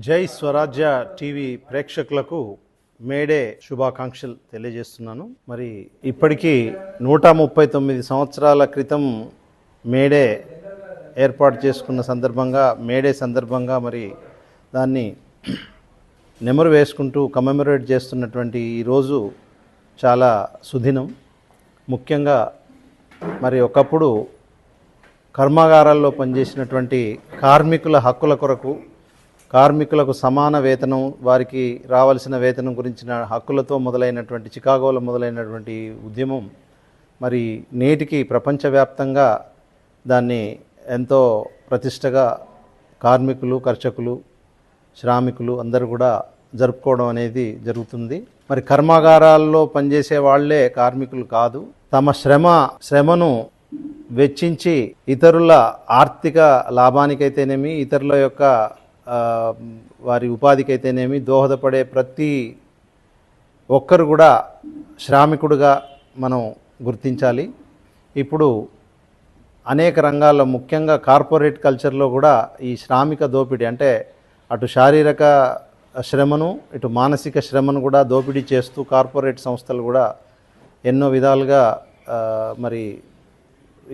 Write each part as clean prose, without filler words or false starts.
జై స్వరాజ్య టీవీ ప్రేక్షకులకు మేడే శుభాకాంక్షలు తెలియజేస్తున్నాను. మరి ఇప్పటికీ 139 సంవత్సరాల క్రితం మేడే ఏర్పాటు చేసుకున్న సందర్భంగా మరి దాన్ని నెమరు వేసుకుంటూ కమెమరేట్ చేస్తున్నటువంటి ఈరోజు చాలా సుదినం. ముఖ్యంగా మరి ఒకప్పుడు కర్మాగారాల్లో పనిచేసినటువంటి కార్మికుల హక్కుల కొరకు, కార్మికులకు సమాన వేతనం, వారికి రావాల్సిన వేతనం గురించిన హక్కులతో మొదలైనటువంటి చికాగోలో మొదలైనటువంటి ఉద్యమం మరి నేటికి ప్రపంచవ్యాప్తంగా దాన్ని ఎంతో ప్రతిష్టగా కార్మికులు, కర్షకులు, శ్రామికులు అందరూ కూడా జరుపుకోవడం అనేది జరుగుతుంది. మరి కర్మాగారాల్లో పనిచేసే వాళ్ళే కార్మికులు కాదు, తమ శ్రమను వెచ్చించి ఇతరుల ఆర్థిక లాభానికైతేనేమి, ఇతరుల యొక్క వారి ఉపాధికైతేనేమి దోహదపడే ప్రతి ఒక్కరు కూడా శ్రామికుడుగా మనం గుర్తించాలి. ఇప్పుడు అనేక రంగాల్లో, ముఖ్యంగా కార్పొరేట్ కల్చర్లో కూడా ఈ శ్రామిక దోపిడీ, అంటే అటు శారీరక శ్రమను ఇటు మానసిక శ్రమను కూడా దోపిడీ చేస్తూ కార్పొరేట్ సంస్థలు కూడా ఎన్నో విధాలుగా మరి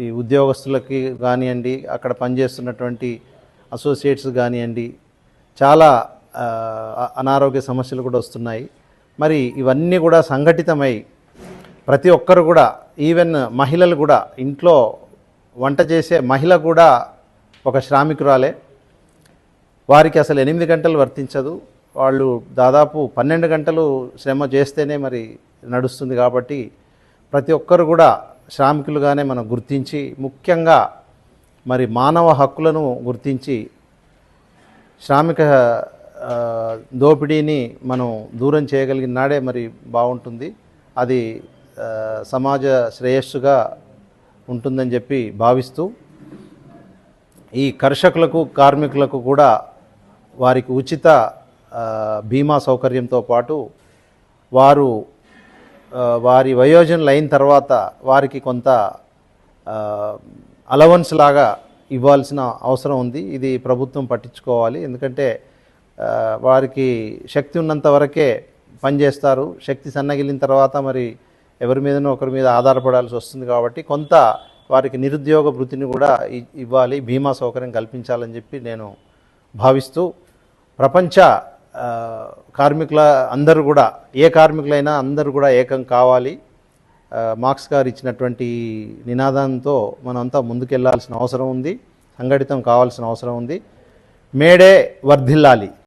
ఈ ఉద్యోగస్తులకి కానివ్వండి, అక్కడ పనిచేస్తున్నటువంటి అసోసియేట్స్ కానివ్వండి, చాలా అనారోగ్య సమస్యలు కూడా వస్తున్నాయి. మరి ఇవన్నీ కూడా సంఘటితమై ప్రతి ఒక్కరు కూడా, ఈవెన్ మహిళలు కూడా, ఇంట్లో వంట చేసే మహిళ కూడా ఒక శ్రామికురాలే. వారికి అసలు 8 గంటలు వర్తించదు, వాళ్ళు దాదాపు 12 గంటలు శ్రమ చేస్తేనే మరి నడుస్తుంది. కాబట్టి ప్రతి ఒక్కరు కూడా శ్రామికులుగానే మనం గుర్తించి, ముఖ్యంగా మరి మానవ హక్కులను గుర్తించి శ్రామిక దోపిడీని మనం దూరం చేయగలిగిన నాడే మరి బాగుంటుంది. అది సమాజ శ్రేయస్సుగా ఉంటుందని చెప్పి భావిస్తూ, ఈ కర్షకులకు, కార్మికులకు కూడా వారికి ఉచిత బీమా సౌకర్యంతో పాటు వారు వారి వయోజనులు అయిన తర్వాత వారికి కొంత అలవన్స్ లాగా ఇవ్వాల్సిన అవసరం ఉంది. ఇది ప్రభుత్వం పట్టించుకోవాలి. ఎందుకంటే వారికి శక్తి ఉన్నంత వరకే పనిచేస్తారు. శక్తి సన్నగిలిన తర్వాత మరి ఎవరి మీదనో ఒకరి మీద ఆధారపడాల్సి వస్తుంది. కాబట్టి కొంత వారికి నిరుద్యోగ భృతిని కూడా ఇవ్వాలి, బీమా సౌకర్యం కల్పించాలని చెప్పి నేను భావిస్తూ, ప్రపంచ కార్మికుల అందరూ కూడా, ఏ కార్మికులైనా అందరూ కూడా ఏకం కావాలి. మార్క్స్ గారు ఇచ్చినటువంటి నినాదంతో మనంతా ముందుకెళ్లాల్సిన అవసరం ఉంది, సంఘటితం కావాల్సిన అవసరం ఉంది. మేడే వర్ధిల్లాలి.